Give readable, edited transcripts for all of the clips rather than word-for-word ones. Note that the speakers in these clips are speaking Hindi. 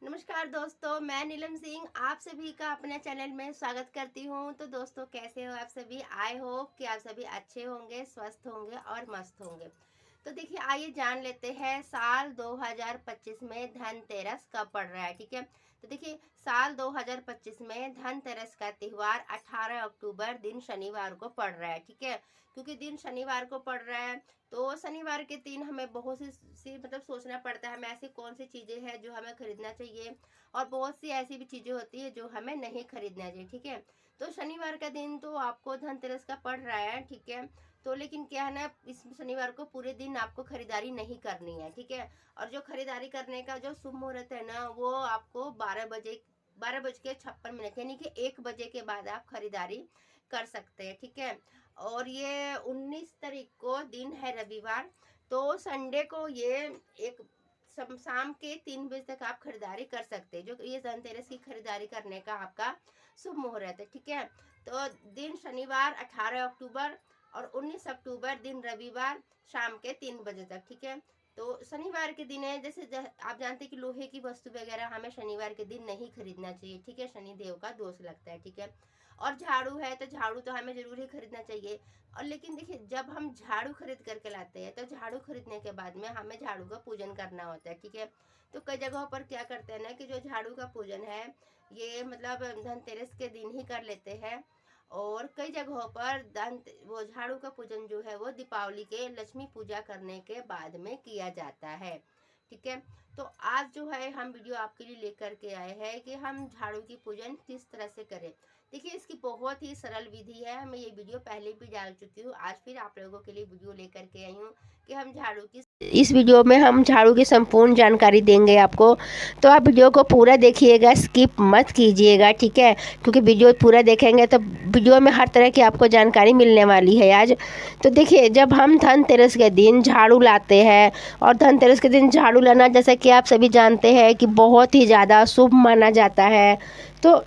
नमस्कार दोस्तों, मैं नीलम सिंह आप सभी का अपने चैनल में स्वागत करती हूँ। तो दोस्तों, कैसे हो आप सभी? आई होप कि आप सभी अच्छे होंगे, स्वस्थ होंगे और मस्त होंगे। तो देखिए, आइए जान लेते हैं साल 2025 में धनतेरस कब पड़ रहा है। ठीक है, तो देखिए साल 2025 में धनतेरस का त्यौहार 18 अक्टूबर दिन शनिवार को पड़ रहा है। ठीक है, क्योंकि दिन शनिवार को पड़ रहा है तो शनिवार के दिन हमें बहुत सी मतलब सोचना पड़ता है हमें ऐसी कौन सी चीज़ें हैं जो हमें खरीदना चाहिए, और बहुत सी ऐसी भी चीज़ें होती है जो हमें नहीं खरीदना चाहिए। ठीक है, तो शनिवार का दिन तो आपको धनतेरस का पड़ रहा है। ठीक है, तो लेकिन क्या है ना, इस शनिवार को पूरे दिन आपको खरीदारी नहीं करनी है। ठीक है, और जो खरीदारी करने का जो शुभ मुहूर्त है ना, वो आपको 12 बज के 56 मिनट यानी कि 1 बजे के बाद आप खरीदारी कर सकते हैं। ठीक है, और ये 19 तारीख को दिन है रविवार, तो संडे को ये एक शाम के 3 बजे तक आप खरीदारी कर सकते हैं, जो ये धनतेरस की खरीदारी करने का आपका शुभ मुहूर्त है। ठीक है, तो दिन शनिवार 18 अक्टूबर और 19 अक्टूबर दिन रविवार शाम के 3 बजे तक। ठीक है, तो शनिवार के दिन है, जैसे आप जानते हैं कि लोहे की वस्तु वगैरह हमें शनिवार के दिन नहीं खरीदना चाहिए। ठीक है, शनि देव का दोष लगता है। ठीक है, और झाड़ू है तो झाड़ू तो हमें जरूर ही खरीदना चाहिए। और लेकिन देखिए, जब हम झाड़ू खरीद करके लाते हैं तो झाड़ू खरीदने के बाद में हमें झाड़ू का पूजन करना होता है। ठीक है, तो कई जगहों पर क्या करते हैं ना कि जो झाड़ू का पूजन है ये मतलब धनतेरस के दिन ही कर लेते हैं, और कई जगहों पर वो झाड़ू का पूजन जो है वो दीपावली के लक्ष्मी पूजा करने के बाद में किया जाता है। ठीक है, तो आज जो है हम वीडियो आपके लिए लेकर के आए हैं कि हम झाड़ू की पूजन किस तरह से करें। देखिए, इसकी बहुत ही सरल विधि है, मैं ये वीडियो पहले भी डाल चुकी हूँ। आज फिर आप लोगों के लिए वीडियो लेकर के आई हूँ कि हम झाड़ू की इस वीडियो में हम झाड़ू की संपूर्ण जानकारी देंगे आपको। तो आप वीडियो को पूरा देखिएगा, स्किप मत कीजिएगा। ठीक है, क्योंकि वीडियो पूरा देखेंगे तो वीडियो में हर तरह की आपको जानकारी मिलने वाली है आज। तो देखिए, जब हम धनतेरस के दिन झाड़ू लाते हैं, और धनतेरस के दिन झाड़ू लाना जैसा कि आप सभी जानते हैं कि बहुत ही ज़्यादा शुभ माना जाता है। तो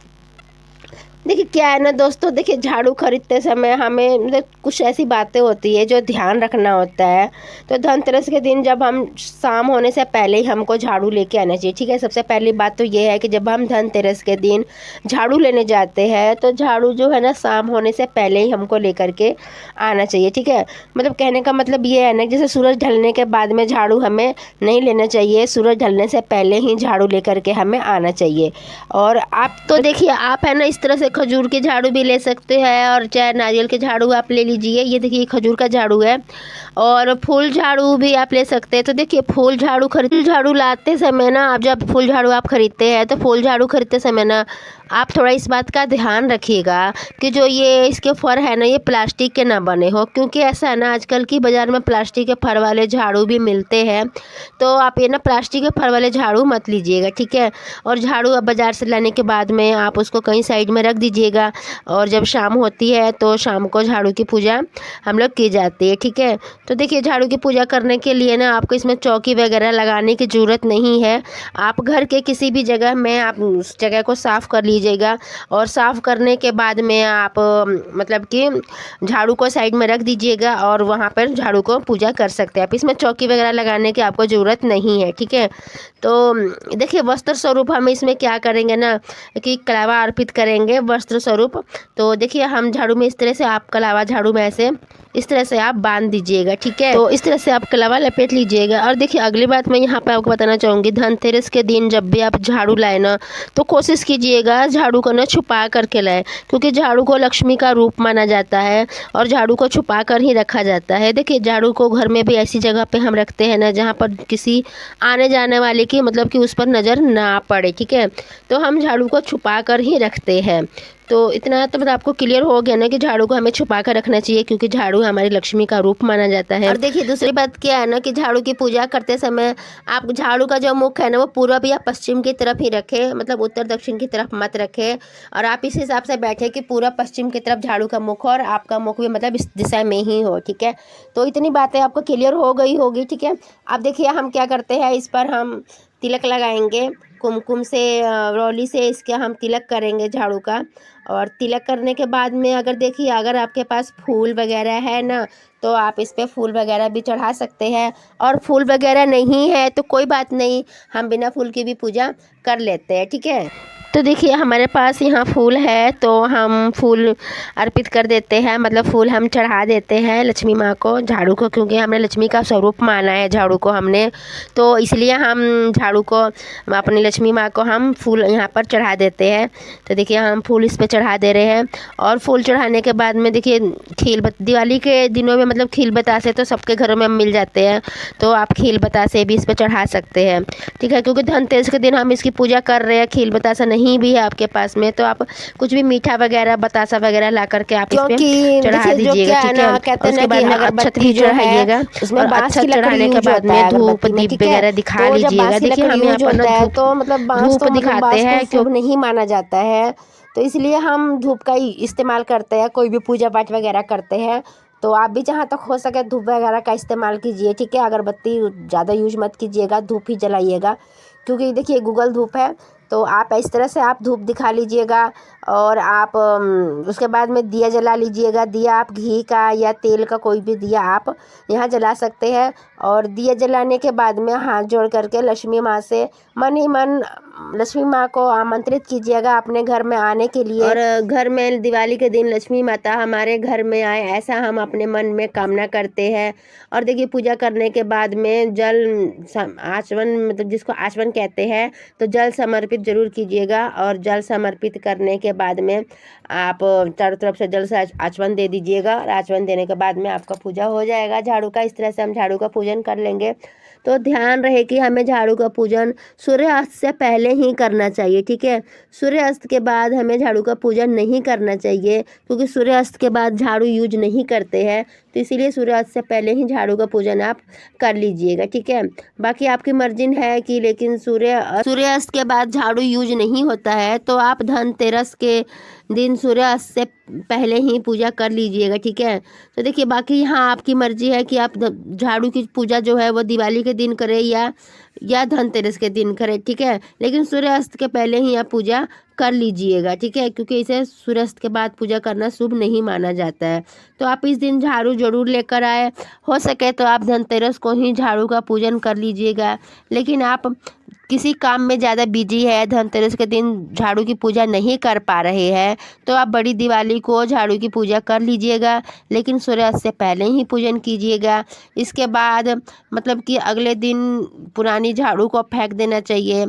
देखिए क्या है ना दोस्तों, देखिए झाड़ू खरीदते समय हमें मतलब कुछ ऐसी बातें होती है जो ध्यान रखना होता है। तो धनतेरस के दिन जब हम शाम होने से पहले ही हमको झाड़ू लेके आना चाहिए। ठीक है, सबसे पहली बात तो ये है कि जब हम धनतेरस के दिन झाड़ू लेने जाते हैं तो झाड़ू जो है ना शाम होने से पहले ही हमको लेकर के आना चाहिए। ठीक है, मतलब कहने का मतलब ये है ना, जैसे सूरज ढलने के बाद में झाड़ू हमें नहीं लेना चाहिए, सूरज ढलने से पहले ही झाड़ू लेकर के हमें आना चाहिए। और आप तो देखिए, आप है ना इस तरह से खजूर के झाड़ू भी ले सकते हैं, और चाहे नारियल के झाड़ू आप ले लीजिए। ये देखिए खजूर का झाड़ू है, और फूल झाड़ू भी आप ले सकते हैं। तो देखिए, फूल झाड़ू लाते समय ना, आप जब फूल झाड़ू आप खरीदते हैं तो फूल झाड़ू खरीदते समय ना आप थोड़ा इस बात का ध्यान रखिएगा कि जो ये इसके फर है ना ये प्लास्टिक के ना बने हो, क्योंकि ऐसा है ना आजकल की बाज़ार में प्लास्टिक के फर वाले झाड़ू भी मिलते हैं। तो आप ये ना प्लास्टिक के फर वाले झाड़ू मत लीजिएगा। ठीक है, और झाड़ू अब बाज़ार से लाने के बाद में आप उसको कहीं साइड में रख दीजिएगा, और जब शाम होती है तो शाम को झाड़ू की पूजा हम लोग की जाती है। ठीक है, तो देखिए झाड़ू की पूजा करने के लिए ना आपको इसमें चौकी वगैरह लगाने की ज़रूरत नहीं है। आप घर के किसी भी जगह में आप उस जगह को साफ़ कर लीजिएगा, और साफ़ करने के बाद में आप मतलब कि झाड़ू को साइड में रख दीजिएगा, और वहाँ पर झाड़ू को पूजा कर सकते हैं आप। इसमें चौकी वगैरह लगाने की आपको ज़रूरत नहीं है। ठीक है, तो देखिए वस्त्र स्वरूप हम इसमें क्या करेंगे ना कि कलावा अर्पित करेंगे वस्त्र स्वरूप। तो देखिए हम झाड़ू में इस तरह से आप कलावा झाड़ू में ऐसे इस तरह से आप बांध दीजिएगा। ठीक है, तो इस तरह से आप कलावा लपेट लीजिएगा। और देखिए अगली बात मैं यहाँ पे आपको बताना चाहूँगी, धनतेरस के दिन जब भी आप झाड़ू लाए ना तो कोशिश कीजिएगा झाड़ू को ना छुपा करके लाए, क्योंकि झाड़ू को लक्ष्मी का रूप माना जाता है और झाड़ू को छुपा कर ही रखा जाता है। देखिए झाड़ू को घर में भी ऐसी जगह पे हम रखते हैं ना जहाँ पर किसी आने जाने वाले की मतलब कि उस पर नज़र ना पड़े। ठीक है, तो हम झाड़ू को छुपा कर ही रखते हैं। तो इतना तो मतलब आपको क्लियर हो गया ना कि झाड़ू को हमें छुपा कर रखना चाहिए, क्योंकि झाड़ू हमारी लक्ष्मी का रूप माना जाता है। और देखिए दूसरी बात क्या है ना कि झाड़ू की पूजा करते समय आप झाड़ू का जो मुख है ना वो पूरब या पश्चिम की तरफ ही रखें, मतलब उत्तर दक्षिण की तरफ मत रखें। और आप इस हिसाब से बैठे कि पूरब पश्चिम की तरफ झाड़ू का मुख हो और आपका मुख भी मतलब इस दिशा में ही हो। ठीक है, तो इतनी बातें आपको क्लियर हो गई होगी। ठीक है, अब देखिए हम क्या करते हैं, इस पर हम तिलक लगाएंगे, कुमकुम से रौली से इसके हम तिलक करेंगे झाड़ू का। और तिलक करने के बाद में अगर देखिए अगर आपके पास फूल वगैरह है ना, तो आप इस पे फूल वगैरह भी चढ़ा सकते हैं। और फूल वगैरह नहीं है तो कोई बात नहीं, हम बिना फूल की भी पूजा कर लेते हैं, ठीक है। तो देखिए हमारे पास यहाँ फूल है तो हम फूल अर्पित कर देते हैं, मतलब फूल हम चढ़ा देते हैं लक्ष्मी माँ को, झाड़ू को, क्योंकि हमने लक्ष्मी का स्वरूप माना है झाड़ू को हमने, तो इसलिए हम झाड़ू को, अपनी लक्ष्मी माँ को हम फूल यहाँ पर चढ़ा देते हैं। तो देखिए हम फूल इस पर चढ़ा दे रहे हैं। और फूल चढ़ाने के बाद में देखिए दिवाली के दिनों में मतलब खील बतासे तो सबके घरों में मिल जाते हैं, तो आप खील बतासे भी इस पर चढ़ा सकते हैं, ठीक है। क्योंकि धनतेरस के दिन हम इसकी पूजा कर रहे हैं, खील बतासा नहीं भी है आपके पास में तो आप कुछ भी मीठा वगैरह बतासा वगैरह ला करके आप इसमें चढ़ा दीजिएगा, ठीक है। उसके बाद में अक्षत भी चढ़ाइएगा, और अक्षत चढ़ाने के बाद में धूप दीप वगैरह दिखा लीजिएगा। देखिए हम यहाँ पर तो मतलब धूप दिखाते हैं, क्यों नहीं माना जाता है, तो इसलिए हम धूप का ही इस्तेमाल करते हैं, कोई भी पूजा पाठ वगैरह करते हैं। तो आप भी जहाँ तक हो सके धूप वगैरह का इस्तेमाल कीजिए, ठीक है। अगरबत्ती ज़्यादा यूज मत कीजिएगा, धूप ही जलाइएगा, क्योंकि देखिए गूगल धूप है, तो आप इस तरह से आप धूप दिखा लीजिएगा। और आप उसके बाद में दिया जला लीजिएगा। दिया आप घी का या तेल का कोई भी दिया आप यहाँ जला सकते हैं। और दिया जलाने के बाद में हाथ जोड़ करके लक्ष्मी माँ से मन ही मन लक्ष्मी माँ को आमंत्रित कीजिएगा अपने घर में आने के लिए, और घर में दिवाली के दिन लक्ष्मी माता हमारे घर में आए, ऐसा हम अपने मन में कामना करते हैं। और देखिए पूजा करने के बाद में जल आचमन, मतलब जिसको आचमन कहते हैं, तो जल समर्पित जरूर कीजिएगा। और जल समर्पित करने के बाद में आप चारों तरफ से जल से आचमन दे दीजिएगा, और आचमन देने के बाद में आपका पूजा हो जाएगा झाड़ू का। इस तरह से हम झाड़ू का पूजन कर लेंगे। तो ध्यान रहे कि हमें झाड़ू का पूजन सूर्यास्त से पहले ही करना चाहिए, ठीक है। सूर्यास्त के बाद हमें झाड़ू का पूजन नहीं करना चाहिए, क्योंकि सूर्यास्त के बाद झाड़ू यूज नहीं करते हैं, तो इसीलिए सूर्यास्त से पहले ही झाड़ू का पूजन आप कर लीजिएगा, ठीक है। बाकी आपकी मर्जी है कि लेकिन सूर्यास्त के बाद झाड़ू यूज नहीं होता है, तो आप धनतेरस के दिन सूर्यास्त से पहले ही पूजा कर लीजिएगा, ठीक है। तो देखिए बाकी यहाँ आपकी मर्जी है कि आप झाड़ू की पूजा जो है वो दिवाली के दिन करें या धनतेरस के दिन करें, ठीक है। लेकिन सूर्यास्त के पहले ही आप पूजा कर लीजिएगा, ठीक है, क्योंकि इसे सूर्यास्त के बाद पूजा करना शुभ नहीं माना जाता है। तो आप इस दिन झाड़ू जरूर लेकर आए, हो सके तो आप धनतेरस को ही झाड़ू का पूजन कर लीजिएगा। लेकिन आप किसी काम में ज़्यादा बिजी है, धनतेरस के दिन झाड़ू की पूजा नहीं कर पा रहे हैं, तो आप बड़ी दिवाली को झाड़ू की पूजा कर लीजिएगा, लेकिन सूर्यास्त से पहले ही पूजन कीजिएगा। इसके बाद मतलब कि अगले दिन पुरानी झाड़ू को फेंक देना चाहिए,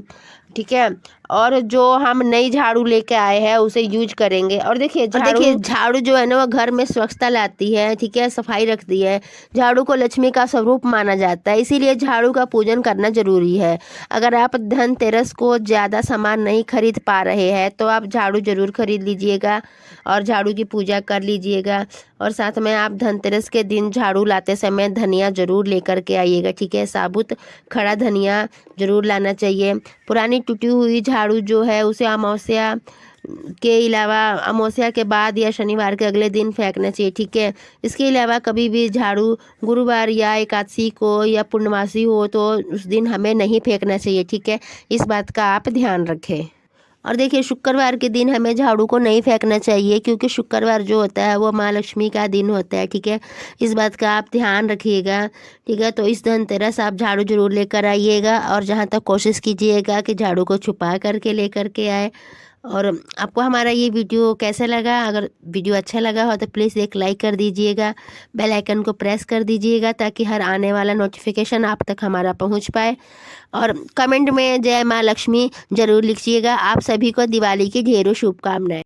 ठीक है। और जो हम नई झाड़ू लेके आए हैं उसे यूज करेंगे। और देखिए झाड़ू जो है ना वो घर में स्वच्छता लाती है, ठीक है, सफाई रखती है। झाड़ू को लक्ष्मी का स्वरूप माना जाता है, इसीलिए झाड़ू का पूजन करना जरूरी है। अगर आप धनतेरस को ज़्यादा सामान नहीं खरीद पा रहे हैं तो आप झाड़ू जरूर खरीद लीजिएगा और झाड़ू की पूजा कर लीजिएगा। और साथ में आप धनतेरस के दिन झाड़ू लाते समय धनिया जरूर लेकर के आइएगा, ठीक है। साबुत खड़ा धनिया जरूर लाना चाहिए। पुरानी टूटी हुई झाड़ू जो है उसे अमावस्या के अलावा अमावस्या के बाद या शनिवार के अगले दिन फेंकना चाहिए, ठीक है। इसके अलावा कभी भी झाड़ू गुरुवार या एकादशी को या पूर्णमासी हो तो उस दिन हमें नहीं फेंकना चाहिए, ठीक है। इस बात का आप ध्यान रखें। और देखिए शुक्रवार के दिन हमें झाड़ू को नहीं फेंकना चाहिए, क्योंकि शुक्रवार जो होता है वो माँ लक्ष्मी का दिन होता है, ठीक है। इस बात का आप ध्यान रखिएगा, ठीक है। तो इस धनतेरस आप झाड़ू जरूर लेकर आइएगा, और जहाँ तक कोशिश कीजिएगा कि झाड़ू को छुपा करके लेकर के आए। और आपको हमारा ये वीडियो कैसा लगा? अगर वीडियो अच्छा लगा हो तो प्लीज़ एक लाइक कर दीजिएगा, बेल आइकन को प्रेस कर दीजिएगा, ताकि हर आने वाला नोटिफिकेशन आप तक हमारा पहुंच पाए। और कमेंट में जय माँ लक्ष्मी ज़रूर लिखिएगा। आप सभी को दिवाली की ढेरों शुभकामनाएं।